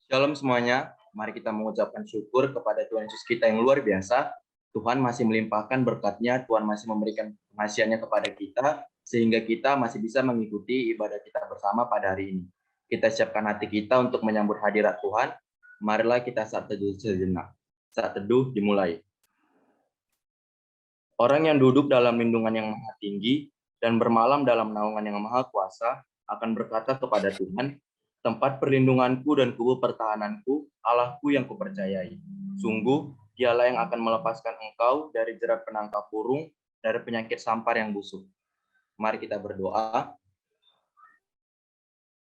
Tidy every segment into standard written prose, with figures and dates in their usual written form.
Shalom semuanya, mari kita mengucapkan syukur kepada Tuhan Yesus kita yang luar biasa. Tuhan masih melimpahkan berkat-Nya, Tuhan masih memberikan pengasihan-Nya kepada kita, sehingga kita masih bisa mengikuti ibadah kita bersama pada hari ini. Kita siapkan hati kita untuk menyambut hadirat Tuhan. Marilah kita saat teduh sejenak. Saat teduh dimulai. Orang yang duduk dalam lindungan yang maha tinggi dan bermalam dalam naungan yang maha kuasa akan berkata kepada Tuhan, tempat perlindunganku dan kubu pertahananku, Allahku yang kupercayai. Sungguh, Dialah yang akan melepaskan engkau dari jerat penangkap burung, dari penyakit sampar yang busuk. Mari kita berdoa.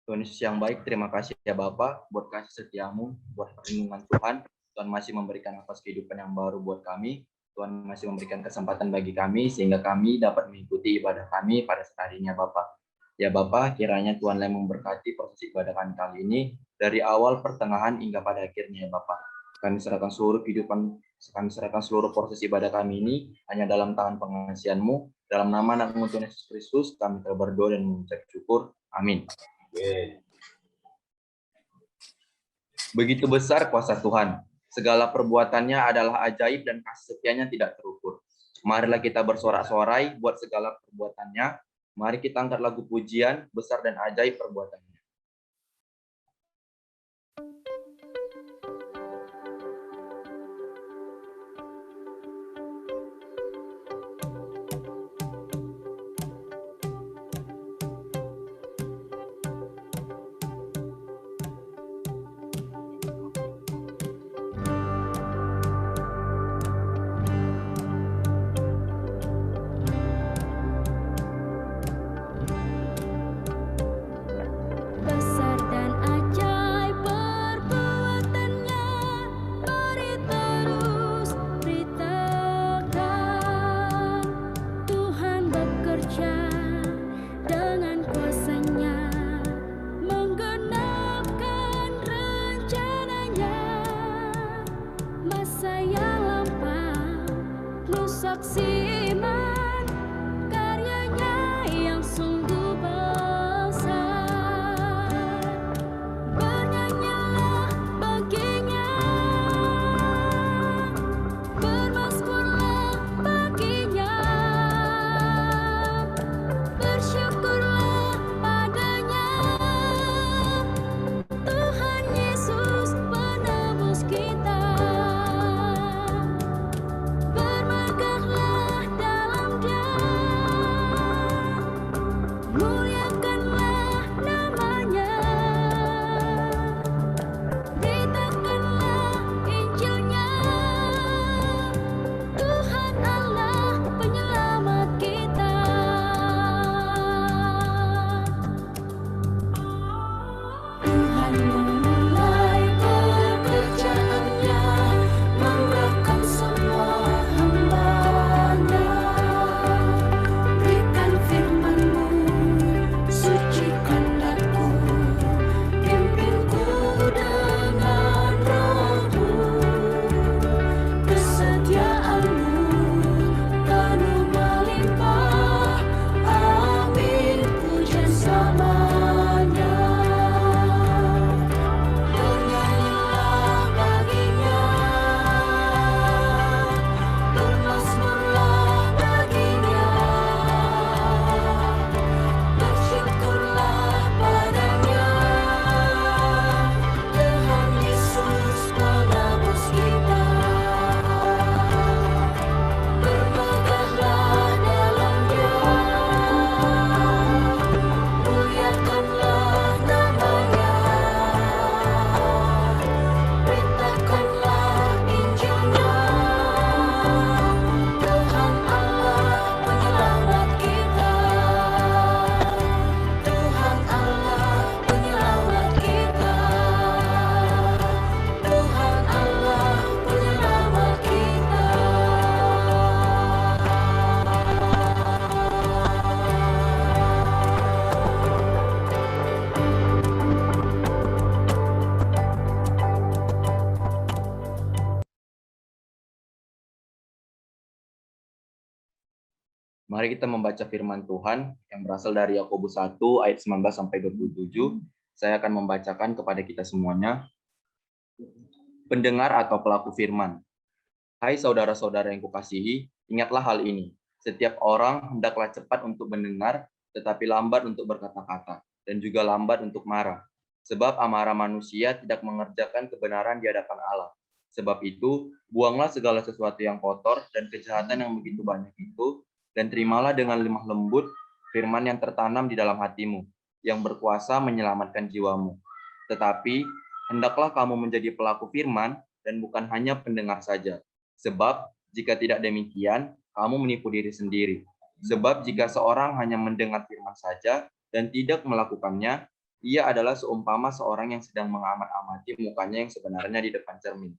Tuhan Yesus yang baik, terima kasih ya Bapa buat kasih setiamu, buat perlindungan Tuhan. Tuhan masih memberikan nafas kehidupan yang baru buat kami. Tuhan masih memberikan kesempatan bagi kami, sehingga kami dapat mengikuti ibadah kami pada saat harinya Bapa. Ya Bapa, kiranya Tuhan yang memberkati proses ibadah kami kali ini, dari awal, pertengahan, hingga pada akhirnya ya Bapa. Kami serahkan seluruh kehidupan, kami serahkan seluruh proses ibadah kami ini, hanya dalam tangan pengasihan-Mu. Dalam nama anak Tuhan Yesus Kristus, kami telah berdoa dan mengucap syukur. Amin. Begitu besar kuasa Tuhan. Segala perbuatannya adalah ajaib dan kasih setianya tidak terukur. Marilah kita bersorak-sorai buat segala perbuatannya. Mari kita angkat lagu pujian, besar dan ajaib perbuatannya. Mari kita membaca firman Tuhan yang berasal dari Yakobus 1 ayat 19 sampai 27. Saya akan membacakan kepada kita semuanya. Pendengar atau pelaku firman. Hai saudara-saudara yang kukasihi, ingatlah hal ini. Setiap orang hendaklah cepat untuk mendengar, tetapi lambat untuk berkata-kata, dan juga lambat untuk marah. Sebab amarah manusia tidak mengerjakan kebenaran di hadapan Allah. Sebab itu, buanglah segala sesuatu yang kotor dan kejahatan yang begitu banyak itu, dan terimalah dengan lemah lembut firman yang tertanam di dalam hatimu, yang berkuasa menyelamatkan jiwamu. Tetapi, hendaklah kamu menjadi pelaku firman dan bukan hanya pendengar saja. Sebab jika tidak demikian, kamu menipu diri sendiri. Sebab jika seorang hanya mendengar firman saja dan tidak melakukannya, ia adalah seumpama seorang yang sedang mengamat-amati mukanya yang sebenarnya di depan cermin.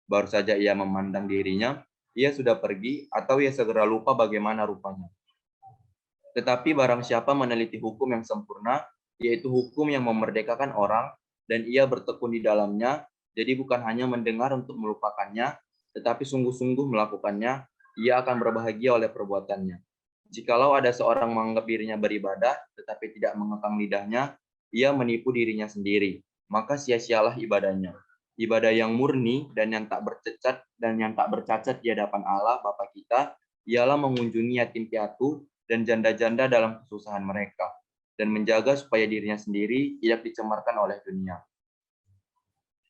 Baru saja ia memandang dirinya, ia sudah pergi atau ia segera lupa bagaimana rupanya. Tetapi barang siapa meneliti hukum yang sempurna, yaitu hukum yang memerdekakan orang, dan ia bertekun di dalamnya, jadi bukan hanya mendengar untuk melupakannya, tetapi sungguh-sungguh melakukannya, ia akan berbahagia oleh perbuatannya. Jikalau ada seorang menganggap dirinya beribadah, tetapi tidak mengekang lidahnya, ia menipu dirinya sendiri, maka sia-sialah ibadahnya. Ibadah yang murni dan yang tak bercacat di hadapan Allah Bapa kita, ialah mengunjungi yatim piatu dan janda-janda dalam kesusahan mereka, dan menjaga supaya dirinya sendiri tidak dicemarkan oleh dunia.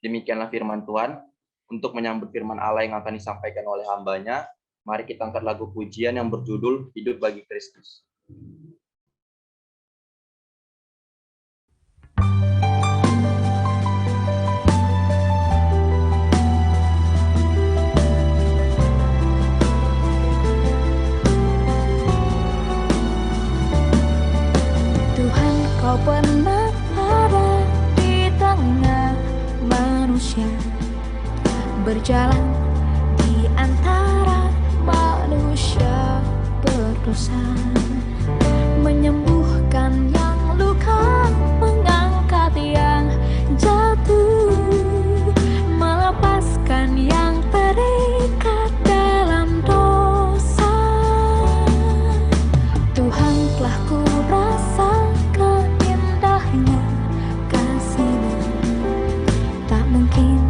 Demikianlah firman Tuhan. Untuk menyambut firman Allah yang akan disampaikan oleh hambanya, mari kita angkat lagu pujian yang berjudul Hidup bagi Kristus. Tuhan, kau pernah ada di tengah manusia, berjalan di antara manusia berdosa, menyembuhkan yang luka, mengangkat yang jatuh, melepaskan yang terikat dalam dosa. Tuhan, telah ku rasakan indahnya kasih-Mu, tak mungkin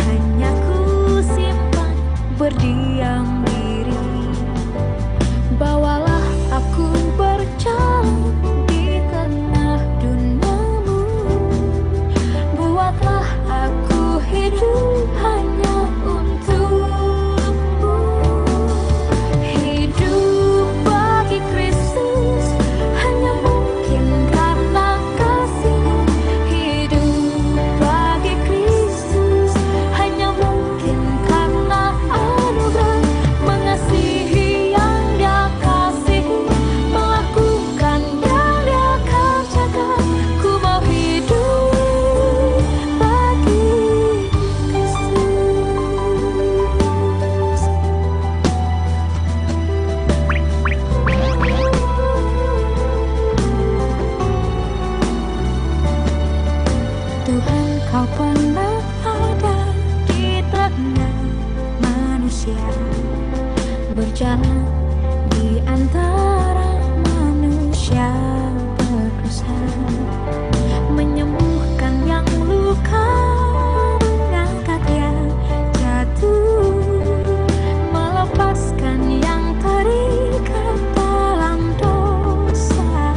hanya ku simpan berdiam diri. Bawalah aku berjalan di tengah dunia-Mu, buatlah aku hidup hanya untuk-Mu. Hidup bagi Kristus hanya mungkin karena kasih-Mu. Hidup bagi Kristus hanya mungkin karena anugerah, mengasihi yang Dia kasihi, melakukan yang Dia kerjakan. Ku mau hidup bagi Kristus. Tuhan, kau pernah ada di tengah manusia, berjalan di antara manusia berdosa, menyembuhkan yang luka, mengangkat yang jatuh, melepaskan yang terikat dalam dosa.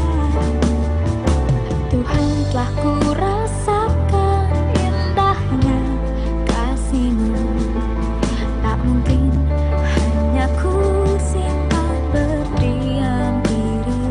Tuhan, telah ku rasakan indahnya kasih-Mu, tak mungkin hanya ku simpan berdiam diri.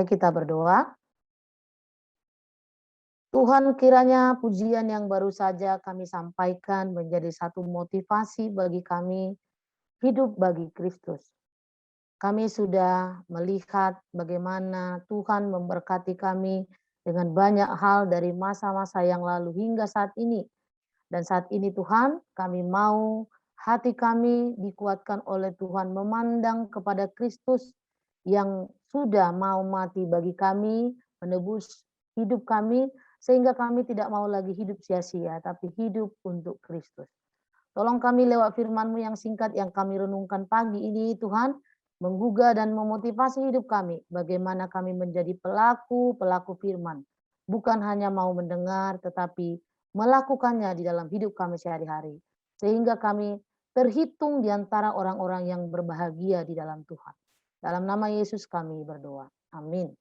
Mari kita berdoa. Tuhan, kiranya pujian yang baru saja kami sampaikan menjadi satu motivasi bagi kami hidup bagi Kristus. Kami sudah melihat bagaimana Tuhan memberkati kami dengan banyak hal dari masa-masa yang lalu hingga saat ini. Dan saat ini Tuhan, kami mau hati kami dikuatkan oleh Tuhan memandang kepada Kristus yang sudah mau mati bagi kami, menebus hidup kami, sehingga kami tidak mau lagi hidup sia-sia, tapi hidup untuk Kristus. Tolong kami lewat firman-Mu yang singkat yang kami renungkan pagi ini, Tuhan, menggugah dan memotivasi hidup kami, bagaimana kami menjadi pelaku firman. Bukan hanya mau mendengar, tetapi melakukannya di dalam hidup kami sehari-hari. Sehingga kami terhitung di antara orang-orang yang berbahagia di dalam Tuhan. Dalam nama Yesus kami berdoa. Amin.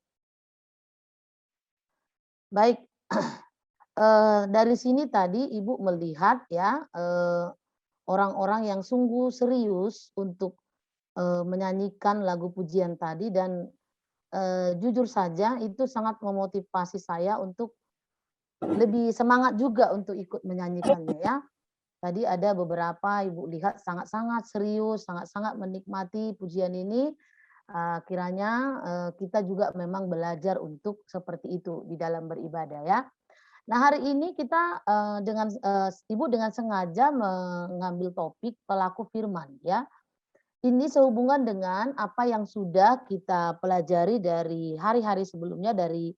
Baik, dari sini tadi Ibu melihat ya orang-orang yang sungguh serius untuk menyanyikan lagu pujian tadi dan jujur saja itu sangat memotivasi saya untuk lebih semangat juga untuk ikut menyanyikannya ya. Tadi ada beberapa Ibu lihat sangat-sangat serius, sangat-sangat menikmati pujian ini. Kiranya kita juga memang belajar untuk seperti itu di dalam beribadah ya. Nah hari ini kita dengan Ibu dengan sengaja mengambil topik pelaku firman ya. Ini sehubungan dengan apa yang sudah kita pelajari dari hari-hari sebelumnya, dari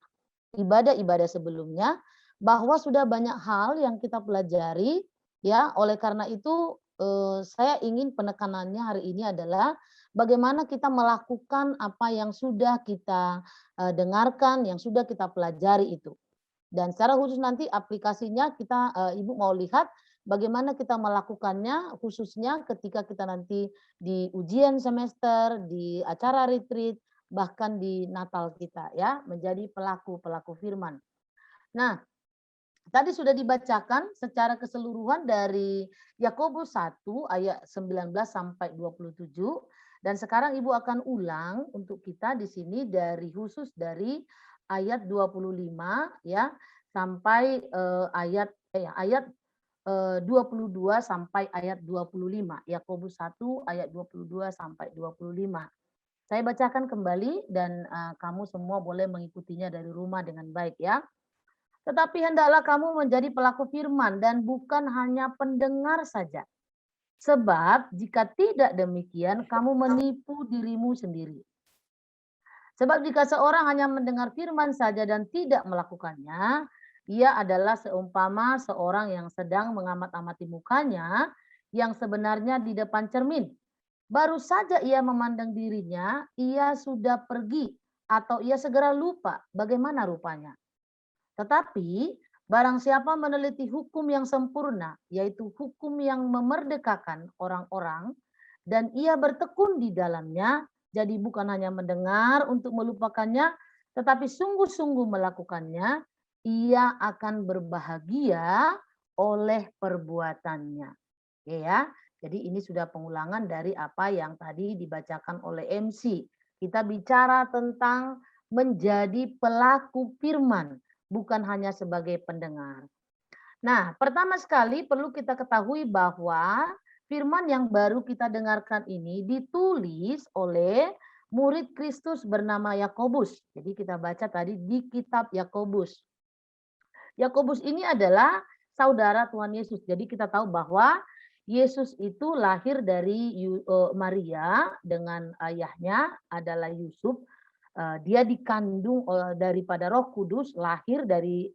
ibadah-ibadah sebelumnya, bahwa sudah banyak hal yang kita pelajari ya. Oleh karena itu saya ingin penekanannya hari ini adalah bagaimana kita melakukan apa yang sudah kita dengarkan, yang sudah kita pelajari itu. Dan secara khusus nanti aplikasinya kita Ibu mau lihat bagaimana kita melakukannya khususnya ketika kita nanti di ujian semester, di acara retreat, bahkan di Natal kita ya, menjadi pelaku firman. Nah, tadi sudah dibacakan secara keseluruhan dari Yakobus 1 ayat 19 sampai 27 dan sekarang Ibu akan ulang untuk kita di sini dari khusus dari ayat 25 ya sampai ayat 22 sampai ayat 25. Yakobus 1 ayat 22 sampai 25. Saya bacakan kembali dan kamu semua boleh mengikutinya dari rumah dengan baik ya. Tetapi hendaklah kamu menjadi pelaku firman dan bukan hanya pendengar saja. Sebab jika tidak demikian kamu menipu dirimu sendiri. Sebab jika seorang hanya mendengar firman saja dan tidak melakukannya, ia adalah seumpama seorang yang sedang mengamat-amati mukanya yang sebenarnya di depan cermin. Baru saja ia memandang dirinya, ia sudah pergi atau ia segera lupa bagaimana rupanya. Tetapi barang siapa meneliti hukum yang sempurna, yaitu hukum yang memerdekakan orang-orang, dan ia bertekun di dalamnya, jadi bukan hanya mendengar untuk melupakannya, tetapi sungguh-sungguh melakukannya, ia akan berbahagia oleh perbuatannya. Oke ya, jadi ini sudah pengulangan dari apa yang tadi dibacakan oleh MC. Kita bicara tentang menjadi pelaku firman, bukan hanya sebagai pendengar. Nah, pertama sekali perlu kita ketahui bahwa firman yang baru kita dengarkan ini ditulis oleh murid Kristus bernama Yakobus. Jadi kita baca tadi di kitab Yakobus. Yakobus ini adalah saudara Tuhan Yesus. Jadi kita tahu bahwa Yesus itu lahir dari Maria dengan ayahnya adalah Yusuf. Dia dikandung daripada Roh Kudus, lahir dari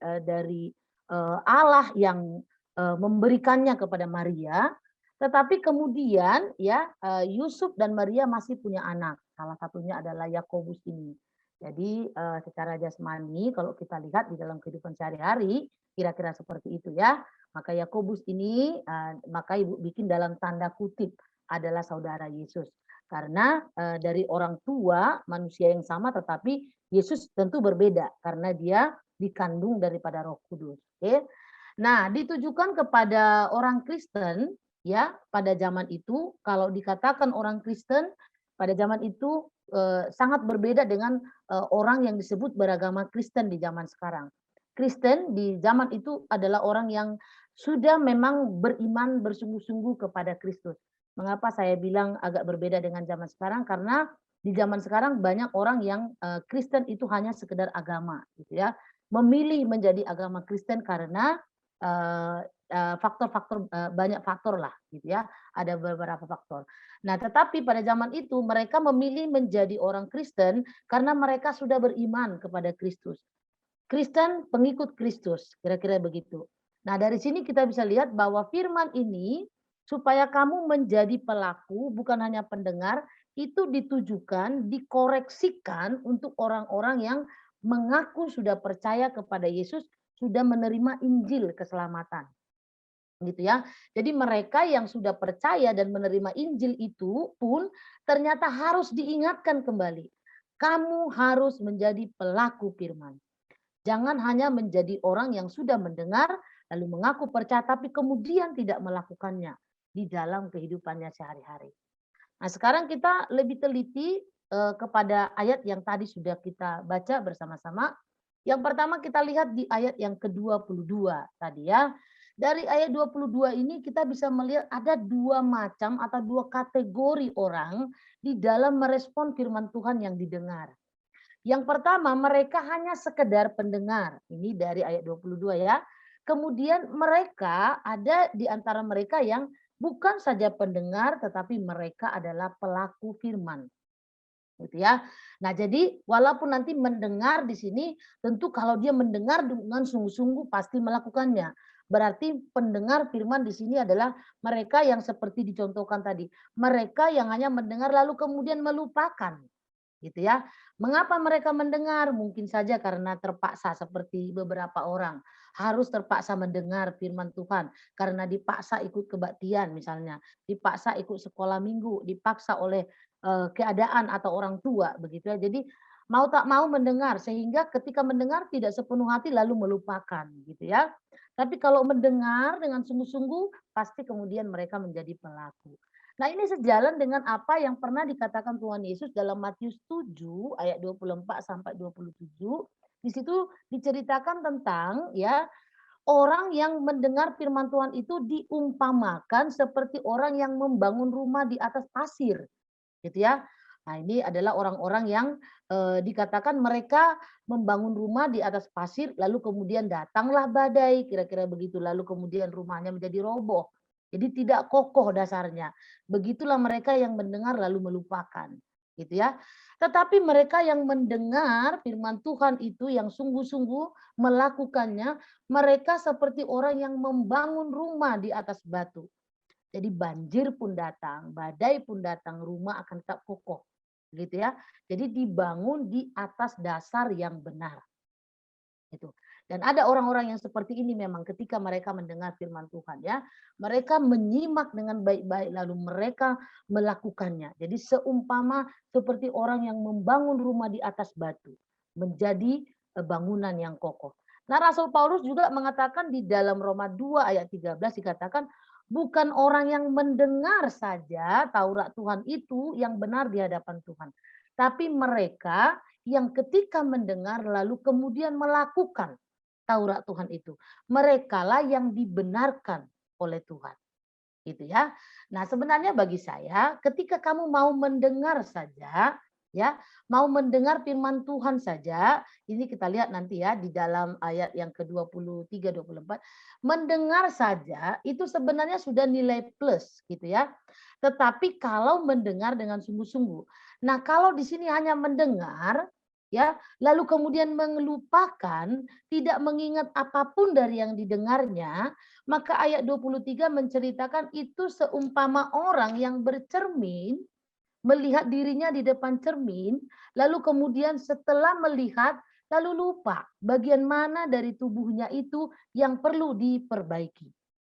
Allah yang memberikannya kepada Maria. Tetapi kemudian ya Yusuf dan Maria masih punya anak. Salah satunya adalah Yakobus ini. Jadi secara jasmani kalau kita lihat di dalam kehidupan sehari-hari kira-kira seperti itu ya. Maka Yakobus ini maka Ibu bikin dalam tanda kutip adalah saudara Yesus. Karena dari orang tua manusia yang sama tetapi Yesus tentu berbeda karena dia dikandung daripada Roh Kudus. Oke. Nah, ditujukan kepada orang Kristen ya pada zaman itu. Kalau dikatakan orang Kristen pada zaman itu sangat berbeda dengan orang yang disebut beragama Kristen di zaman sekarang. Kristen di zaman itu adalah orang yang sudah memang beriman bersungguh-sungguh kepada Kristus. Mengapa saya bilang agak berbeda dengan zaman sekarang? Karena di zaman sekarang banyak orang yang Kristen itu hanya sekedar agama, gitu ya. Memilih menjadi agama Kristen karena faktor-faktor banyak faktor lah, gitu ya. Ada beberapa faktor. Nah, tetapi pada zaman itu mereka memilih menjadi orang Kristen karena mereka sudah beriman kepada Kristus. Kristen pengikut Kristus, kira-kira begitu. Nah, dari sini kita bisa lihat bahwa firman ini supaya kamu menjadi pelaku bukan hanya pendengar, itu ditujukan, dikoreksikan untuk orang-orang yang mengaku sudah percaya kepada Yesus, sudah menerima Injil keselamatan. Gitu ya. Jadi mereka yang sudah percaya dan menerima Injil itu pun ternyata harus diingatkan kembali. Kamu harus menjadi pelaku firman. Jangan hanya menjadi orang yang sudah mendengar, lalu mengaku percaya, tapi kemudian tidak melakukannya di dalam kehidupannya sehari-hari. Nah, sekarang kita lebih teliti kepada ayat yang tadi sudah kita baca bersama-sama. Yang pertama kita lihat di ayat yang ke-22 tadi ya. Dari ayat 22 ini kita bisa melihat ada dua macam atau dua kategori orang di dalam merespon firman Tuhan yang didengar. Yang pertama, mereka hanya sekedar pendengar. Ini dari ayat 22 ya. Kemudian mereka ada di antara mereka yang bukan saja pendengar, tetapi mereka adalah pelaku firman. Gitu ya. Nah, jadi walaupun nanti mendengar di sini, tentu kalau dia mendengar dengan sungguh-sungguh pasti melakukannya. Berarti pendengar firman di sini adalah mereka yang seperti dicontohkan tadi. Mereka yang hanya mendengar lalu kemudian melupakan. Gitu ya. Mengapa mereka mendengar? Mungkin saja karena terpaksa seperti beberapa orang harus terpaksa mendengar firman Tuhan karena dipaksa ikut kebaktian misalnya, dipaksa ikut sekolah minggu, dipaksa oleh keadaan atau orang tua begitu ya. Jadi mau tak mau mendengar sehingga ketika mendengar tidak sepenuh hati lalu melupakan gitu ya. Tapi kalau mendengar dengan sungguh-sungguh pasti kemudian mereka menjadi pelaku. Nah, ini sejalan dengan apa yang pernah dikatakan Tuhan Yesus dalam Matius 7 ayat 24 sampai 27. Di situ diceritakan tentang ya orang yang mendengar firman Tuhan itu diumpamakan seperti orang yang membangun rumah di atas pasir, gitu ya. Nah, ini adalah orang-orang yang dikatakan mereka membangun rumah di atas pasir lalu kemudian datanglah badai, kira-kira begitu. Lalu kemudian rumahnya menjadi roboh. Jadi tidak kokoh dasarnya. Begitulah mereka yang mendengar lalu melupakan, gitu ya. Tetapi mereka yang mendengar firman Tuhan itu yang sungguh-sungguh melakukannya, mereka seperti orang yang membangun rumah di atas batu. Jadi banjir pun datang, badai pun datang, rumah akan tetap kokoh, gitu ya. Jadi dibangun di atas dasar yang benar. Itu. Dan ada orang-orang yang seperti ini memang ketika mereka mendengar firman Tuhan ya, mereka menyimak dengan baik-baik lalu mereka melakukannya. Jadi seumpama seperti orang yang membangun rumah di atas batu, menjadi bangunan yang kokoh. Nah, Rasul Paulus juga mengatakan di dalam Roma 2 ayat 13 dikatakan bukan orang yang mendengar saja Taurat Tuhan itu yang benar di hadapan Tuhan, tapi mereka yang ketika mendengar lalu kemudian melakukan Taurat Tuhan itu. Merekalah yang dibenarkan oleh Tuhan. Gitu ya. Nah, sebenarnya bagi saya ketika kamu mau mendengar saja ya, mau mendengar firman Tuhan saja, ini kita lihat nanti ya di dalam ayat yang ke-23 24, mendengar saja itu sebenarnya sudah nilai plus gitu ya. Tetapi kalau mendengar dengan sungguh-sungguh. Nah, kalau di sini hanya mendengar ya, lalu kemudian melupakan, tidak mengingat apapun dari yang didengarnya, maka ayat 23 menceritakan itu seumpama orang yang bercermin, melihat dirinya di depan cermin, lalu kemudian setelah melihat, lalu lupa bagian mana dari tubuhnya itu yang perlu diperbaiki.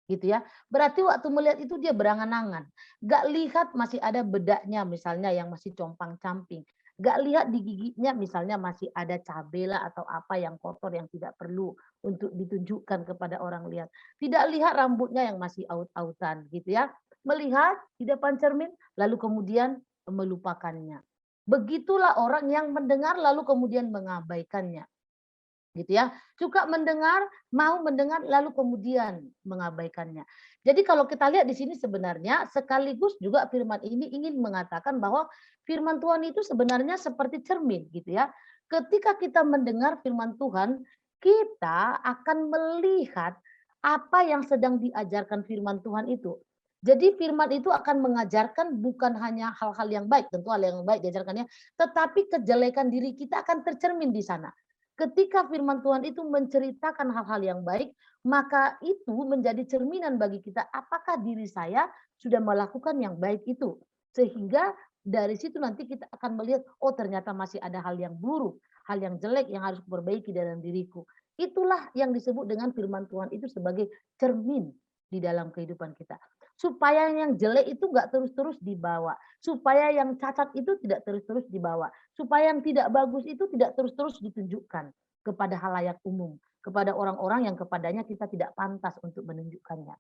Gitu ya. Berarti waktu melihat itu dia berangan-angan. Gak lihat masih ada bedaknya misalnya yang masih compang-camping. Gak lihat di giginya misalnya masih ada cabela atau apa yang kotor yang tidak perlu untuk ditunjukkan kepada orang lihat. Tidak lihat rambutnya yang masih aut-autan gitu ya. Melihat di depan cermin lalu kemudian melupakannya. Begitulah orang yang mendengar lalu kemudian mengabaikannya. Gitu ya. Suka mendengar, mau mendengar lalu kemudian mengabaikannya. Jadi kalau kita lihat di sini sebenarnya sekaligus juga firman ini ingin mengatakan bahwa firman Tuhan itu sebenarnya seperti cermin gitu ya. Ketika kita mendengar firman Tuhan, kita akan melihat apa yang sedang diajarkan firman Tuhan itu. Jadi firman itu akan mengajarkan bukan hanya hal-hal yang baik, tentu hal yang baik diajarkannya, tetapi kejelekan diri kita akan tercermin di sana. Ketika firman Tuhan itu menceritakan hal-hal yang baik, maka itu menjadi cerminan bagi kita apakah diri saya sudah melakukan yang baik itu. Sehingga dari situ nanti kita akan melihat, oh ternyata masih ada hal yang buruk, hal yang jelek yang harus diperbaiki dalam diriku. Itulah yang disebut dengan firman Tuhan itu sebagai cermin di dalam kehidupan kita. Supaya yang jelek itu nggak terus-terus dibawa. Supaya yang cacat itu tidak terus-terus dibawa. Supaya yang tidak bagus itu tidak terus-terus ditunjukkan kepada halayak umum. Kepada orang-orang yang kepadanya kita tidak pantas untuk menunjukkannya.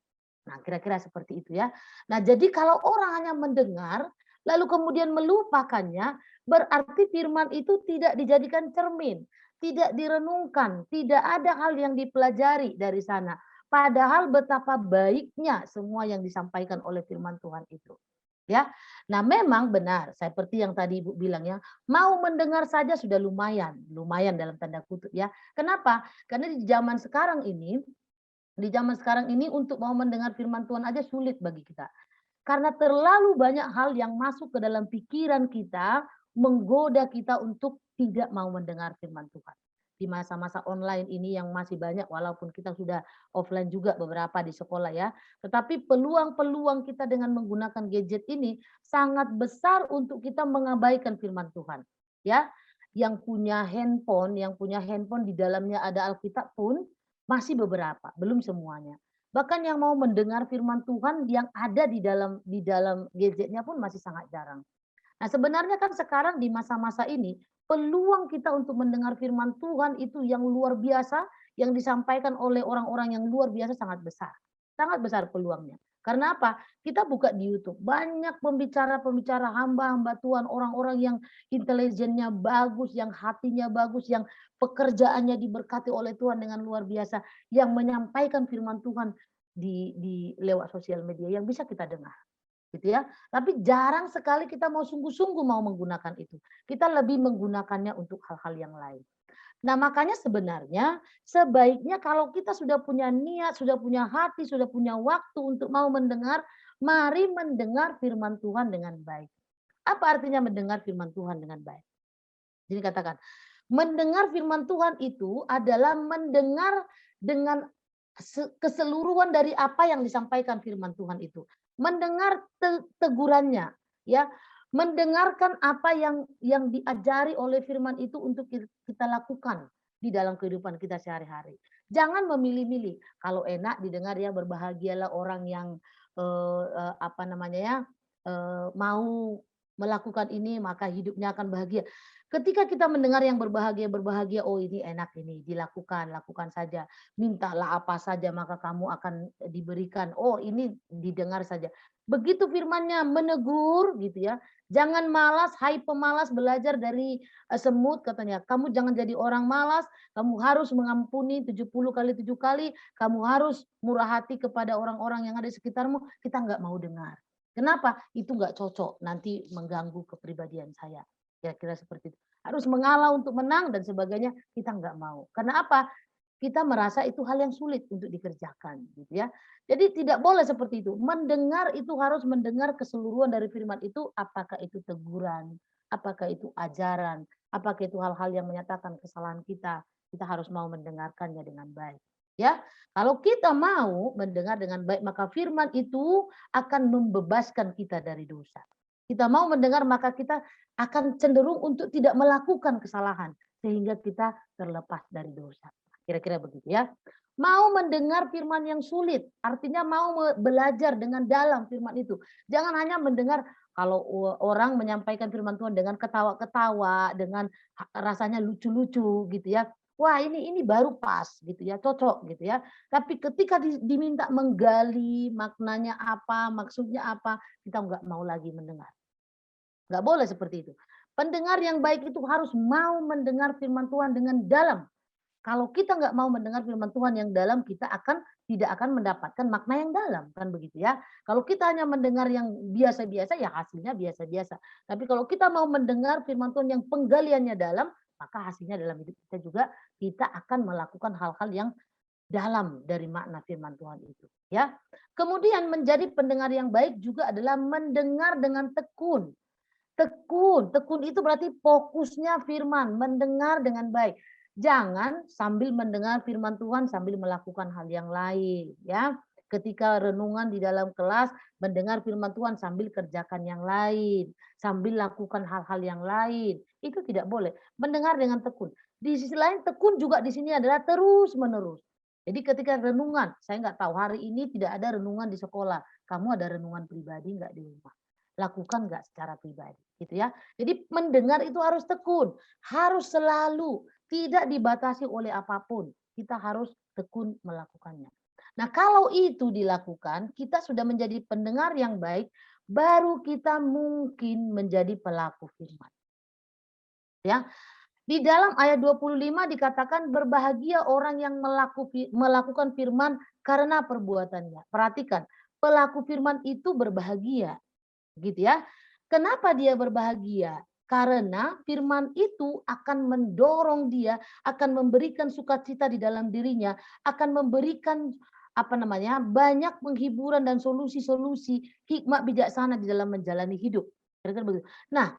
Nah, kira-kira seperti itu ya. Nah, jadi kalau orang hanya mendengar, lalu kemudian melupakannya, berarti firman itu tidak dijadikan cermin. Tidak direnungkan, tidak ada hal yang dipelajari dari sana. Padahal betapa baiknya semua yang disampaikan oleh firman Tuhan itu. Ya. Nah, memang benar seperti yang tadi Ibu bilang ya, mau mendengar saja sudah lumayan, lumayan dalam tanda kutip ya. Kenapa? Karena di zaman sekarang ini untuk mau mendengar firman Tuhan aja sulit bagi kita. Karena terlalu banyak hal yang masuk ke dalam pikiran kita, menggoda kita untuk tidak mau mendengar firman Tuhan. Di masa-masa online ini yang masih banyak, walaupun kita sudah offline juga beberapa di sekolah ya. Tetapi peluang-peluang kita dengan menggunakan gadget ini sangat besar untuk kita mengabaikan firman Tuhan. Ya, yang punya handphone di dalamnya ada Alkitab pun masih beberapa, belum semuanya. Bahkan yang mau mendengar firman Tuhan yang ada di dalam gadgetnya pun masih sangat jarang. Nah, sebenarnya kan sekarang di masa-masa ini peluang kita untuk mendengar firman Tuhan itu yang luar biasa yang disampaikan oleh orang-orang yang luar biasa sangat besar. Sangat besar peluangnya. Karena apa? Kita buka di YouTube, banyak pembicara-pembicara hamba-hamba Tuhan, orang-orang yang intelijennya bagus, yang hatinya bagus, yang pekerjaannya diberkati oleh Tuhan dengan luar biasa, yang menyampaikan firman Tuhan di lewat sosial media yang bisa kita dengar. Gitu ya. Tapi jarang sekali kita mau sungguh-sungguh mau menggunakan itu. Kita lebih menggunakannya untuk hal-hal yang lain. Nah, makanya sebenarnya sebaiknya kalau kita sudah punya niat, sudah punya hati, sudah punya waktu untuk mau mendengar, mari mendengar firman Tuhan dengan baik. Apa artinya mendengar firman Tuhan dengan baik? Jadi katakan, mendengar firman Tuhan itu adalah mendengar dengan keseluruhan dari apa yang disampaikan firman Tuhan itu. Mendengar tegurannya, ya, mendengarkan apa yang diajari oleh firman itu untuk kita lakukan di dalam kehidupan kita sehari-hari. Jangan memilih-milih. Kalau enak didengar ya berbahagialah orang yang apa namanya ya mau melakukan ini maka hidupnya akan bahagia. Ketika kita mendengar yang berbahagia, oh ini enak ini, dilakukan, lakukan saja. Mintalah apa saja maka kamu akan diberikan. Oh ini didengar saja. Begitu firmannya menegur gitu ya. Jangan malas, hai pemalas belajar dari semut katanya. Kamu jangan jadi orang malas, kamu harus mengampuni 70 kali 7 kali, kamu harus murah hati kepada orang-orang yang ada di sekitarmu. Kita nggak mau dengar. Kenapa? Itu nggak cocok, nanti mengganggu kepribadian saya. Kira-kira seperti itu. Harus mengalah untuk menang dan sebagainya, kita nggak mau. Karena apa? Kita merasa itu hal yang sulit untuk dikerjakan, gitu ya. Jadi tidak boleh seperti itu. Mendengar itu harus mendengar keseluruhan dari firman itu, apakah itu teguran, apakah itu ajaran, apakah itu hal-hal yang menyatakan kesalahan kita harus mau mendengarkannya dengan baik. Ya, kalau kita mau mendengar dengan baik, maka firman itu akan membebaskan kita dari dosa. Kita mau mendengar, maka kita akan cenderung untuk tidak melakukan kesalahan sehingga kita terlepas dari dosa. Kira-kira begitu ya. Mau mendengar firman yang sulit, artinya mau belajar dengan dalam firman itu. Jangan hanya mendengar kalau orang menyampaikan firman Tuhan dengan ketawa-ketawa, dengan rasanya lucu-lucu gitu ya. Wah, ini baru pas gitu ya, cocok gitu ya. Tapi ketika diminta menggali maknanya apa, maksudnya apa, kita nggak mau lagi mendengar. Nggak boleh seperti itu. Pendengar yang baik itu harus mau mendengar firman Tuhan dengan dalam. Kalau kita nggak mau mendengar firman Tuhan yang dalam, kita tidak akan mendapatkan makna yang dalam, kan begitu ya. Kalau kita hanya mendengar yang biasa-biasa, ya hasilnya biasa-biasa. Tapi kalau kita mau mendengar firman Tuhan yang penggaliannya dalam, maka hasilnya dalam hidup kita juga, kita akan melakukan hal-hal yang dalam dari makna firman Tuhan itu. Ya. Kemudian menjadi pendengar yang baik juga adalah mendengar dengan tekun. Tekun itu berarti fokusnya firman, mendengar dengan baik. Jangan sambil mendengar firman Tuhan sambil melakukan hal yang lain, ya. Ketika renungan di dalam kelas, mendengar firman Tuhan sambil kerjakan yang lain, sambil lakukan hal-hal yang lain, itu tidak boleh. Mendengar dengan tekun. Di sisi lain tekun juga di sini adalah terus-menerus. Jadi ketika renungan, saya nggak tahu hari ini tidak ada renungan di sekolah, kamu ada renungan pribadi nggak di rumah? Lakukan nggak secara pribadi, gitu ya. Jadi mendengar itu harus tekun, harus selalu, tidak dibatasi oleh apapun. Kita harus tekun melakukannya. Nah, kalau itu dilakukan, kita sudah menjadi pendengar yang baik, baru kita mungkin menjadi pelaku firman. Ya. Di dalam ayat 25 dikatakan berbahagia orang yang melakukan firman karena perbuatannya. Perhatikan, pelaku firman itu berbahagia. Gitu ya. Kenapa dia berbahagia? Karena firman itu akan mendorong dia, akan memberikan sukacita di dalam dirinya, akan memberikan banyak penghiburan dan solusi-solusi hikmat bijaksana di dalam menjalani hidup. Kira-kira begitu. Nah,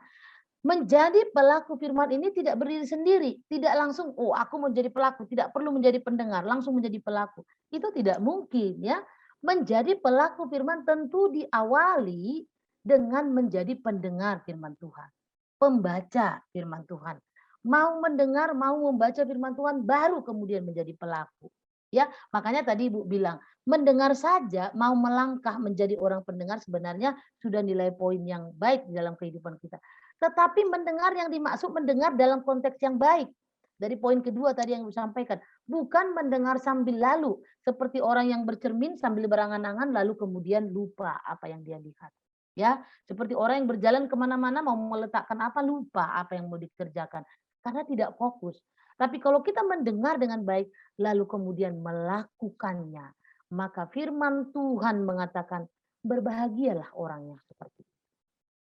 menjadi pelaku firman ini tidak berdiri sendiri, tidak langsung aku mau jadi pelaku, tidak perlu menjadi pendengar, langsung menjadi pelaku. Itu tidak mungkin ya. Menjadi pelaku firman tentu diawali dengan menjadi pendengar firman Tuhan, pembaca firman Tuhan. Mau mendengar, mau membaca firman Tuhan, baru kemudian menjadi pelaku. Ya, makanya tadi Ibu bilang, mendengar saja, mau melangkah menjadi orang pendengar sebenarnya sudah nilai poin yang baik di dalam kehidupan kita. Tetapi mendengar yang dimaksud mendengar dalam konteks yang baik. Dari poin kedua tadi yang Ibu sampaikan, bukan mendengar sambil lalu, seperti orang yang bercermin sambil berangan-angan lalu kemudian lupa apa yang dia lihat. Ya, seperti orang yang berjalan kemana-mana mau meletakkan apa lupa apa yang mau dikerjakan karena tidak fokus. Tapi kalau kita mendengar dengan baik lalu kemudian melakukannya, maka firman Tuhan mengatakan berbahagialah orang yang seperti itu.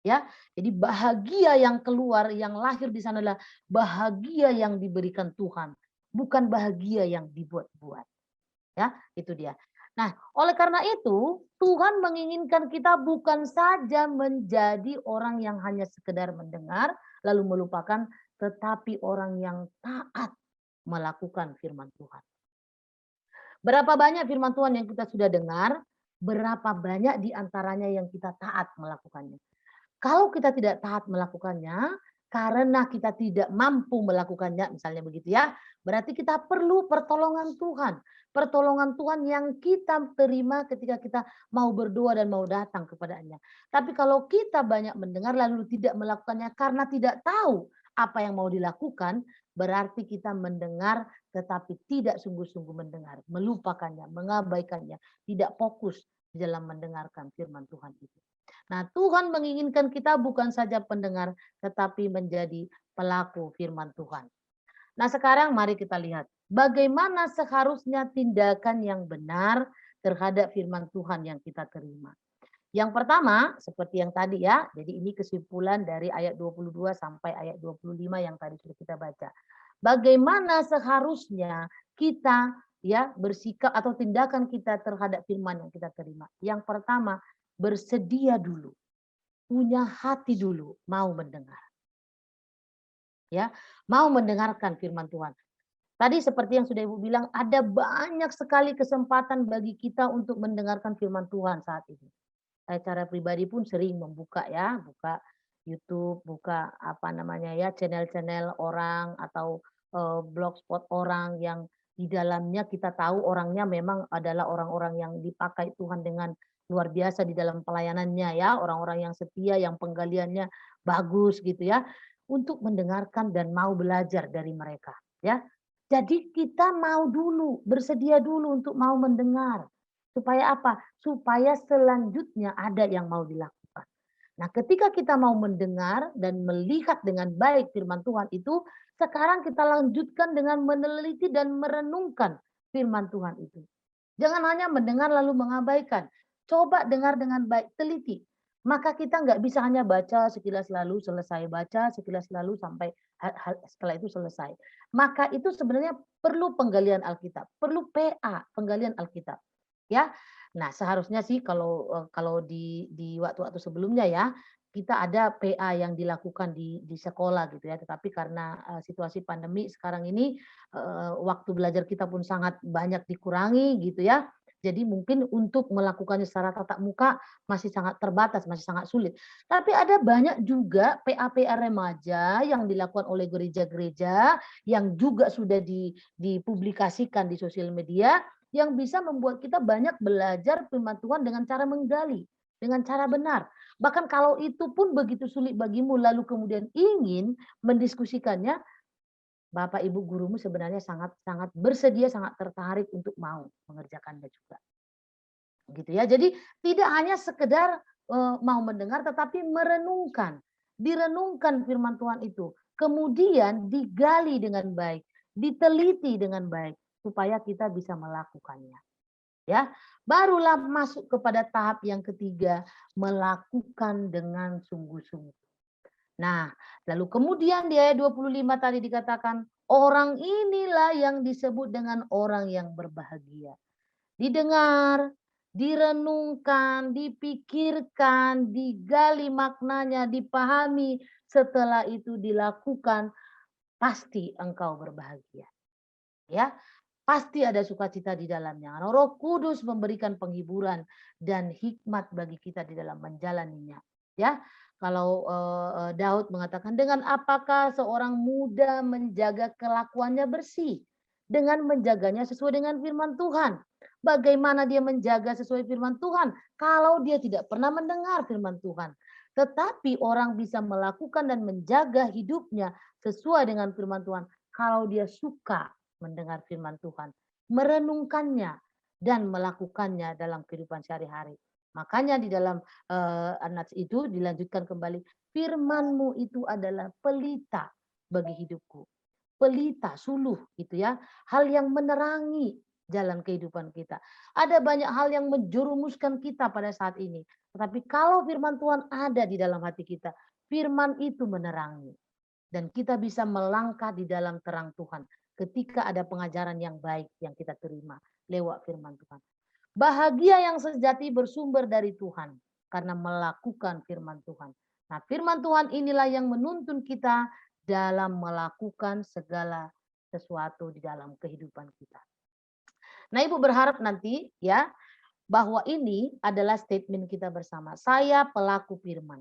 Ya, jadi bahagia yang keluar, yang lahir di sana adalah bahagia yang diberikan Tuhan, bukan bahagia yang dibuat-buat. Ya, itu dia. Nah, oleh karena itu, Tuhan menginginkan kita bukan saja menjadi orang yang hanya sekedar mendengar, lalu melupakan, tetapi orang yang taat melakukan firman Tuhan. Berapa banyak firman Tuhan yang kita sudah dengar, berapa banyak di antaranya yang kita taat melakukannya. Kalau kita tidak taat melakukannya, karena kita tidak mampu melakukannya, misalnya begitu ya, berarti kita perlu pertolongan Tuhan. Pertolongan Tuhan yang kita terima ketika kita mau berdoa dan mau datang kepadanya. Tapi kalau kita banyak mendengar lalu tidak melakukannya karena tidak tahu apa yang mau dilakukan, berarti kita mendengar tetapi tidak sungguh-sungguh mendengar, melupakannya, mengabaikannya, tidak fokus dalam mendengarkan firman Tuhan itu. Nah, Tuhan menginginkan kita bukan saja pendengar, tetapi menjadi pelaku firman Tuhan. Nah, sekarang mari kita lihat bagaimana seharusnya tindakan yang benar terhadap firman Tuhan yang kita terima. Yang pertama, seperti yang tadi ya, jadi ini kesimpulan dari ayat 22 sampai ayat 25 yang tadi sudah kita baca. Bagaimana seharusnya kita ya bersikap atau tindakan kita terhadap firman yang kita terima. Yang pertama, bersedia dulu, punya hati dulu, mau mendengar. Ya, mau mendengarkan firman Tuhan. Tadi seperti yang sudah Ibu bilang, ada banyak sekali kesempatan bagi kita untuk mendengarkan firman Tuhan saat ini. Saya secara pribadi pun sering membuka ya, buka YouTube, buka channel-channel orang atau blogspot orang yang di dalamnya kita tahu orangnya memang adalah orang-orang yang dipakai Tuhan dengan luar biasa di dalam pelayanannya ya, orang-orang yang setia, yang penggaliannya bagus gitu ya, untuk mendengarkan dan mau belajar dari mereka ya. Jadi kita mau dulu, bersedia dulu untuk mau mendengar. Supaya apa? Supaya selanjutnya ada yang mau dilakukan. Nah, ketika kita mau mendengar dan melihat dengan baik firman Tuhan itu, sekarang kita lanjutkan dengan meneliti dan merenungkan firman Tuhan itu. Jangan hanya mendengar lalu mengabaikan. Coba dengar dengan baik, teliti. Maka kita nggak bisa hanya baca sekilas lalu selesai, baca sekilas lalu sampai setelah itu selesai. Maka itu sebenarnya perlu penggalian Alkitab, perlu PA, penggalian Alkitab. Ya. Nah, seharusnya sih kalau di waktu-waktu sebelumnya ya, kita ada PA yang dilakukan di sekolah gitu ya. Tetapi karena situasi pandemi sekarang ini waktu belajar kita pun sangat banyak dikurangi gitu ya. Jadi mungkin untuk melakukannya secara tatap muka masih sangat terbatas, masih sangat sulit. Tapi ada banyak juga PA-PA remaja yang dilakukan oleh gereja-gereja yang juga sudah dipublikasikan di sosial media yang bisa membuat kita banyak belajar firman Tuhan dengan cara menggali, dengan cara benar. Bahkan kalau itu pun begitu sulit bagimu lalu kemudian ingin mendiskusikannya, Bapak Ibu gurumu sebenarnya sangat sangat bersedia, sangat tertarik untuk mau mengerjakannya juga. Gitu ya. Jadi tidak hanya sekedar mau mendengar tetapi merenungkan. Direnungkan firman Tuhan itu. Kemudian digali dengan baik, diteliti dengan baik supaya kita bisa melakukannya. Ya, barulah masuk kepada tahap yang ketiga, melakukan dengan sungguh-sungguh. Nah, lalu kemudian di ayat 25 tadi dikatakan, orang inilah yang disebut dengan orang yang berbahagia. Didengar, direnungkan, dipikirkan, digali maknanya, dipahami, setelah itu dilakukan, pasti engkau berbahagia. Ya, pasti ada sukacita di dalamnya. Roh Kudus memberikan penghiburan dan hikmat bagi kita di dalam menjalaninya. Ya, kalau Daud mengatakan, dengan apakah seorang muda menjaga kelakuannya bersih? Dengan menjaganya sesuai dengan firman Tuhan. Bagaimana dia menjaga sesuai firman Tuhan? Kalau dia tidak pernah mendengar firman Tuhan. Tetapi orang bisa melakukan dan menjaga hidupnya sesuai dengan firman Tuhan kalau dia suka mendengar firman Tuhan, merenungkannya dan melakukannya dalam kehidupan sehari-hari. Makanya di dalam nats itu dilanjutkan kembali, firman-Mu itu adalah pelita bagi hidupku. Pelita, suluh gitu ya. Hal yang menerangi jalan kehidupan kita. Ada banyak hal yang menjerumuskan kita pada saat ini. Tetapi kalau firman Tuhan ada di dalam hati kita, firman itu menerangi. Dan kita bisa melangkah di dalam terang Tuhan ketika ada pengajaran yang baik yang kita terima lewat firman Tuhan. Bahagia yang sejati bersumber dari Tuhan karena melakukan firman Tuhan. Nah, firman Tuhan inilah yang menuntun kita dalam melakukan segala sesuatu di dalam kehidupan kita. Nah, Ibu berharap nanti ya bahwa ini adalah statement kita bersama. Saya pelaku firman.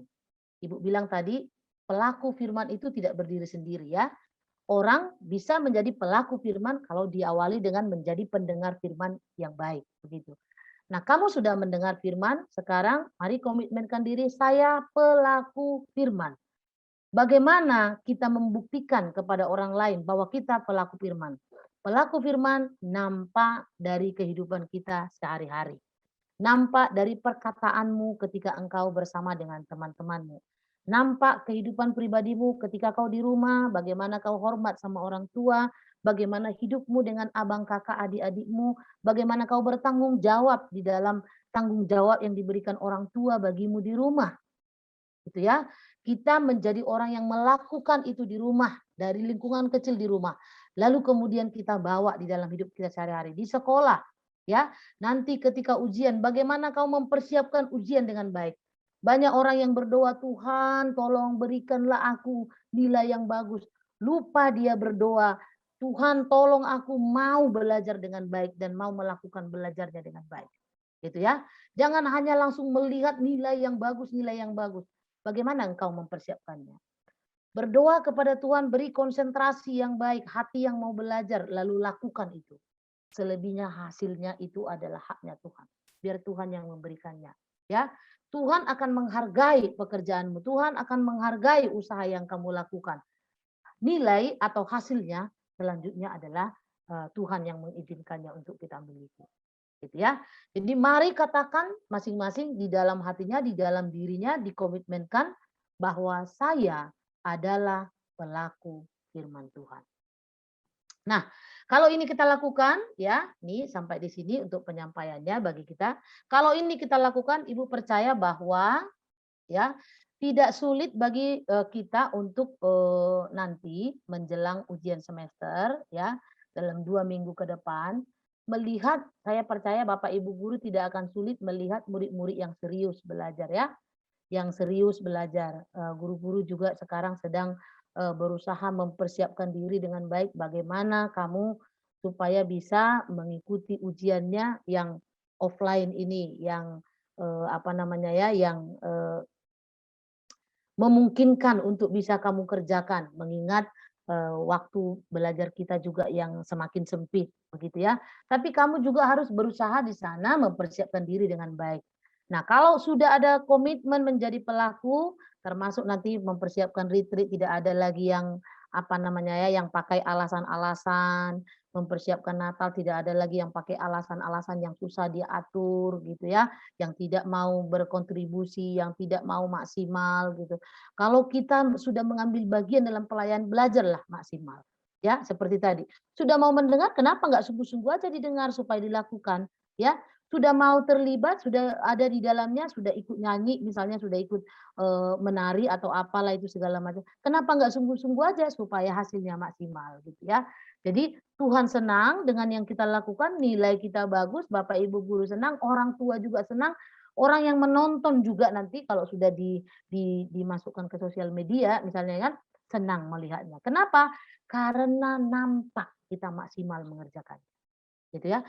Ibu bilang tadi pelaku firman itu tidak berdiri sendiri ya. Orang bisa menjadi pelaku firman kalau diawali dengan menjadi pendengar firman yang baik, begitu. Nah, kamu sudah mendengar firman, sekarang mari komitmenkan diri, saya pelaku firman. Bagaimana kita membuktikan kepada orang lain bahwa kita pelaku firman? Pelaku firman nampak dari kehidupan kita sehari-hari. Nampak dari perkataanmu ketika engkau bersama dengan teman-temanmu. Nampak kehidupan pribadimu ketika kau di rumah, bagaimana kau hormat sama orang tua, bagaimana hidupmu dengan abang kakak adik-adikmu, bagaimana kau bertanggung jawab di dalam tanggung jawab yang diberikan orang tua bagimu di rumah. Gitu ya. Kita menjadi orang yang melakukan itu di rumah, dari lingkungan kecil di rumah. Lalu kemudian kita bawa di dalam hidup kita sehari-hari, di sekolah. Ya, nanti ketika ujian, bagaimana kau mempersiapkan ujian dengan baik? Banyak orang yang berdoa, Tuhan tolong berikanlah aku nilai yang bagus. Lupa dia berdoa, Tuhan tolong aku mau belajar dengan baik dan mau melakukan belajarnya dengan baik. Gitu ya. Jangan hanya langsung melihat nilai yang bagus, nilai yang bagus. Bagaimana engkau mempersiapkannya? Berdoa kepada Tuhan, beri konsentrasi yang baik, hati yang mau belajar, lalu lakukan itu. Selebihnya hasilnya itu adalah haknya Tuhan. Biar Tuhan yang memberikannya. Ya, Tuhan akan menghargai pekerjaanmu. Tuhan akan menghargai usaha yang kamu lakukan. Nilai atau hasilnya selanjutnya adalah Tuhan yang mengizinkannya untuk kita miliki. gitu ya. Jadi mari katakan masing-masing di dalam hatinya, di dalam dirinya dikomitmenkan bahwa saya adalah pelaku firman Tuhan. Nah, kalau ini kita lakukan ya, nih sampai di sini untuk penyampaiannya bagi kita. Kalau ini kita lakukan, Ibu percaya bahwa ya tidak sulit bagi kita untuk nanti menjelang ujian semester ya dalam 2 minggu ke depan melihat, saya percaya Bapak Ibu guru tidak akan sulit melihat murid-murid yang serius belajar ya, yang serius belajar. Guru-guru juga sekarang sedang berusaha mempersiapkan diri dengan baik bagaimana kamu supaya bisa mengikuti ujiannya yang offline ini, yang apa namanya ya, yang memungkinkan untuk bisa kamu kerjakan mengingat waktu belajar kita juga yang semakin sempit begitu ya. Tapi kamu juga harus berusaha di sana mempersiapkan diri dengan baik. Nah, kalau sudah ada komitmen menjadi pelaku, termasuk nanti mempersiapkan retreat, tidak ada lagi yang apa namanya ya, yang pakai alasan-alasan, mempersiapkan Natal tidak ada lagi yang pakai alasan-alasan yang susah diatur gitu ya, yang tidak mau berkontribusi, yang tidak mau maksimal gitu. Kalau kita sudah mengambil bagian dalam pelayanan, belajarlah maksimal. Ya, seperti tadi. Sudah mau mendengar, kenapa nggak sungguh-sungguh aja didengar supaya dilakukan, ya. Sudah mau terlibat, sudah ada di dalamnya, sudah ikut nyanyi, misalnya sudah ikut menari atau apalah itu segala macam. Kenapa nggak sungguh-sungguh aja supaya hasilnya maksimal gitu ya. Jadi Tuhan senang dengan yang kita lakukan, nilai kita bagus, Bapak Ibu guru senang, orang tua juga senang, orang yang menonton juga nanti kalau sudah dimasukkan ke sosial media misalnya kan, senang melihatnya. Kenapa? Karena nampak kita maksimal mengerjakan, gitu ya.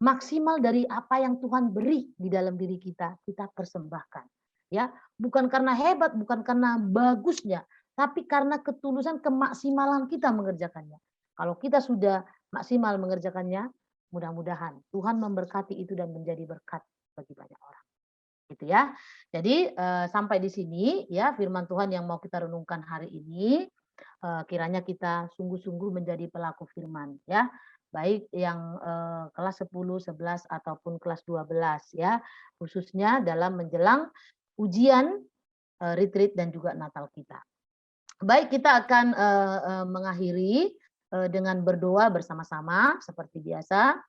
Maksimal dari apa yang Tuhan beri di dalam diri kita, kita persembahkan. Ya, bukan karena hebat, bukan karena bagusnya, tapi karena ketulusan kemaksimalan kita mengerjakannya. Kalau kita sudah maksimal mengerjakannya, mudah-mudahan Tuhan memberkati itu dan menjadi berkat bagi banyak orang. Gitu ya. Jadi sampai di sini ya firman Tuhan yang mau kita renungkan hari ini. Kiranya kita sungguh-sungguh menjadi pelaku firman ya. Baik yang kelas 10, 11 ataupun kelas 12 ya. Khususnya dalam menjelang ujian retreat dan juga Natal kita. Baik, kita akan mengakhiri dengan berdoa bersama-sama seperti biasa.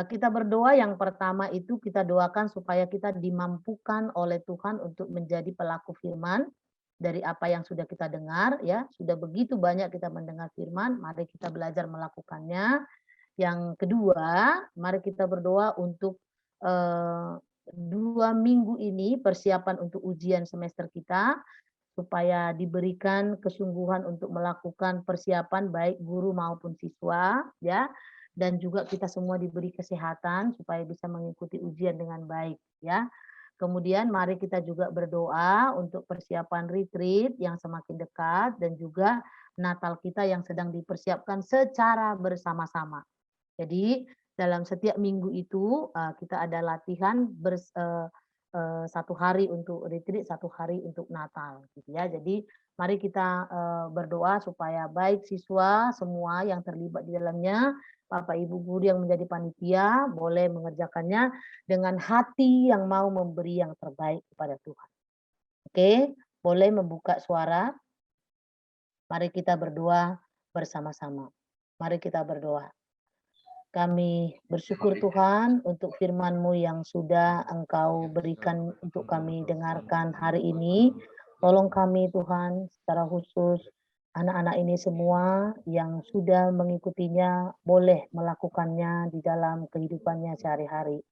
Kita berdoa yang pertama itu kita doakan supaya kita dimampukan oleh Tuhan untuk menjadi pelaku firman dari apa yang sudah kita dengar ya. Sudah begitu banyak kita mendengar firman, mari kita belajar melakukannya. Yang kedua, mari kita berdoa untuk 2 minggu ini persiapan untuk ujian semester kita supaya diberikan kesungguhan untuk melakukan persiapan baik guru maupun siswa ya, dan juga kita semua diberi kesehatan supaya bisa mengikuti ujian dengan baik ya. Kemudian mari kita juga berdoa untuk persiapan retreat yang semakin dekat dan juga Natal kita yang sedang dipersiapkan secara bersama-sama. Jadi dalam setiap minggu itu kita ada latihan 1 hari untuk retreat, 1 hari untuk Natal gitu ya. Jadi mari kita berdoa supaya baik siswa semua yang terlibat di dalamnya, Bapak Ibu guru yang menjadi panitia boleh mengerjakannya dengan hati yang mau memberi yang terbaik kepada Tuhan. Oke, boleh membuka suara. Mari kita berdoa bersama-sama. Mari kita berdoa. Kami bersyukur Tuhan untuk firman-Mu yang sudah Engkau berikan untuk kami dengarkan hari ini. Tolong kami Tuhan secara khusus anak-anak ini semua yang sudah mengikutinya boleh melakukannya di dalam kehidupannya sehari-hari.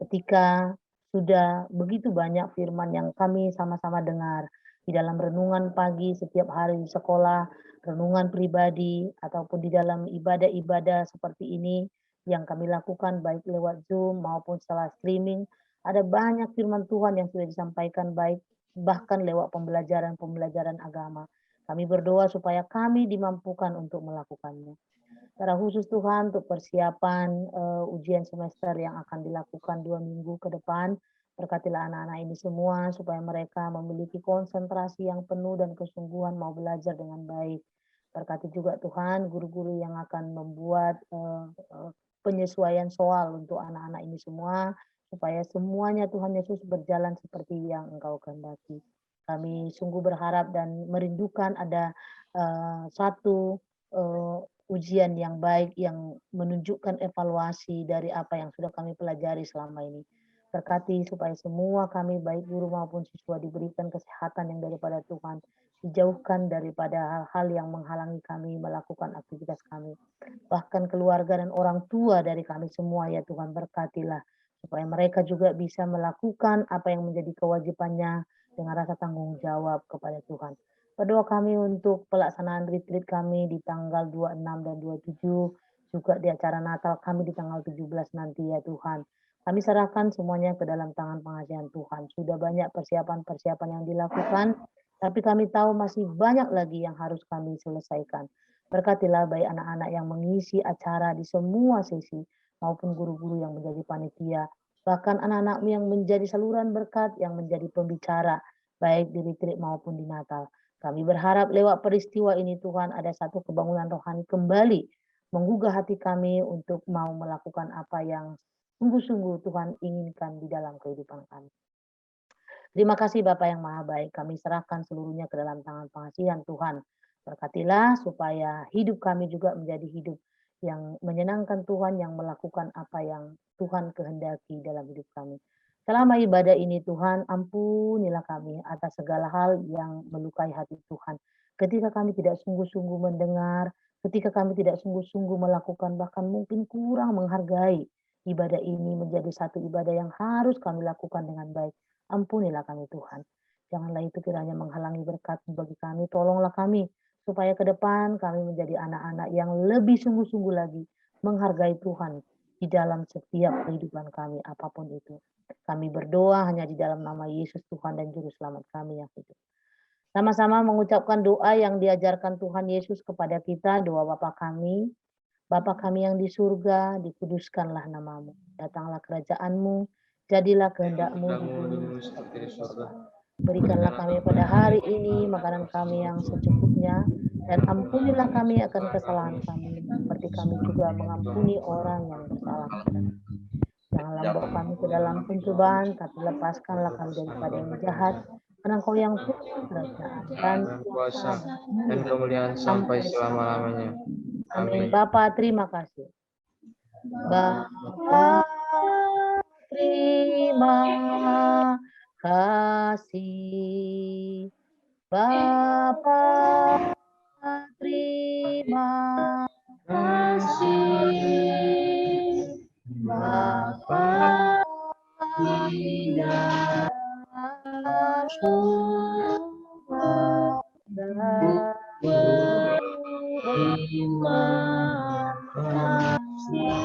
Ketika sudah begitu banyak firman yang kami sama-sama dengar di dalam renungan pagi setiap hari di sekolah, renungan pribadi, ataupun di dalam ibadah-ibadah seperti ini, yang kami lakukan baik lewat Zoom maupun setelah streaming, ada banyak firman Tuhan yang sudah disampaikan baik bahkan lewat pembelajaran-pembelajaran agama. Kami berdoa supaya kami dimampukan untuk melakukannya. Secara khusus Tuhan untuk persiapan ujian semester yang akan dilakukan 2 minggu ke depan, berkatilah anak-anak ini semua supaya mereka memiliki konsentrasi yang penuh dan kesungguhan mau belajar dengan baik. Berkati juga Tuhan guru-guru yang akan membuat penyesuaian soal untuk anak-anak ini semua, supaya semuanya Tuhan Yesus berjalan seperti yang Engkau kehendaki. Kami sungguh berharap dan merindukan ada satu ujian yang baik yang menunjukkan evaluasi dari apa yang sudah kami pelajari selama ini. Berkati supaya semua kami baik guru maupun siswa diberikan kesehatan yang daripada Tuhan, dijauhkan daripada hal-hal yang menghalangi kami melakukan aktivitas kami. Bahkan keluarga dan orang tua dari kami semua ya Tuhan, berkatilah supaya mereka juga bisa melakukan apa yang menjadi kewajibannya dengan rasa tanggung jawab kepada Tuhan. Berdoa kami untuk pelaksanaan retreat kami di tanggal 26 dan 27, juga di acara Natal kami di tanggal 17 nanti ya Tuhan. Kami serahkan semuanya ke dalam tangan pengasihan Tuhan. Sudah banyak persiapan-persiapan yang dilakukan, tapi kami tahu masih banyak lagi yang harus kami selesaikan. Berkatilah baik anak-anak yang mengisi acara di semua sesi, maupun guru-guru yang menjadi panitia, bahkan anak-anak yang menjadi saluran berkat, yang menjadi pembicara, baik di retreat maupun di Natal. Kami berharap lewat peristiwa ini Tuhan ada satu kebangunan rohani kembali, menggugah hati kami untuk mau melakukan apa yang sungguh-sungguh Tuhan inginkan di dalam kehidupan kami. Terima kasih Bapa yang Maha Baik, kami serahkan seluruhnya ke dalam tangan pengasihan Tuhan. Berkatilah supaya hidup kami juga menjadi hidup yang menyenangkan Tuhan, yang melakukan apa yang Tuhan kehendaki dalam hidup kami. Selama ibadah ini Tuhan, ampunilah kami atas segala hal yang melukai hati Tuhan. Ketika kami tidak sungguh-sungguh mendengar, ketika kami tidak sungguh-sungguh melakukan, bahkan mungkin kurang menghargai ibadah ini menjadi satu ibadah yang harus kami lakukan dengan baik. Ampunilah kami Tuhan. Janganlah itu kiranya menghalangi berkat bagi kami. Tolonglah kami supaya ke depan kami menjadi anak-anak yang lebih sungguh-sungguh lagi menghargai Tuhan di dalam setiap kehidupan kami apapun itu. Kami berdoa hanya di dalam nama Yesus Tuhan dan Juru Selamat kami yang hidup. Sama-sama mengucapkan doa yang diajarkan Tuhan Yesus kepada kita, doa Bapa kami. Bapa kami yang di surga, dikuduskanlah namamu. Datanglah kerajaan-Mu, jadilah kehendak-Mu di bumi seperti di surga. Berikanlah kami pada hari ini makanan kami yang secukupnya, dan ampunilah kami akan kesalahan kami, seperti kami juga mengampuni orang yang bersalah kepada kami. Janganlah bawa kami ke dalam pencobaan, tapi lepaskanlah kami daripada yang jahat, karena Engkau yang punya kerajaan dan kuasa dan kemuliaan sampai selama-lamanya. Amin. Bapa, terima kasih. Bapa, terima kasih. Bapa, terima kasih. Bapa, tidak terima kasih.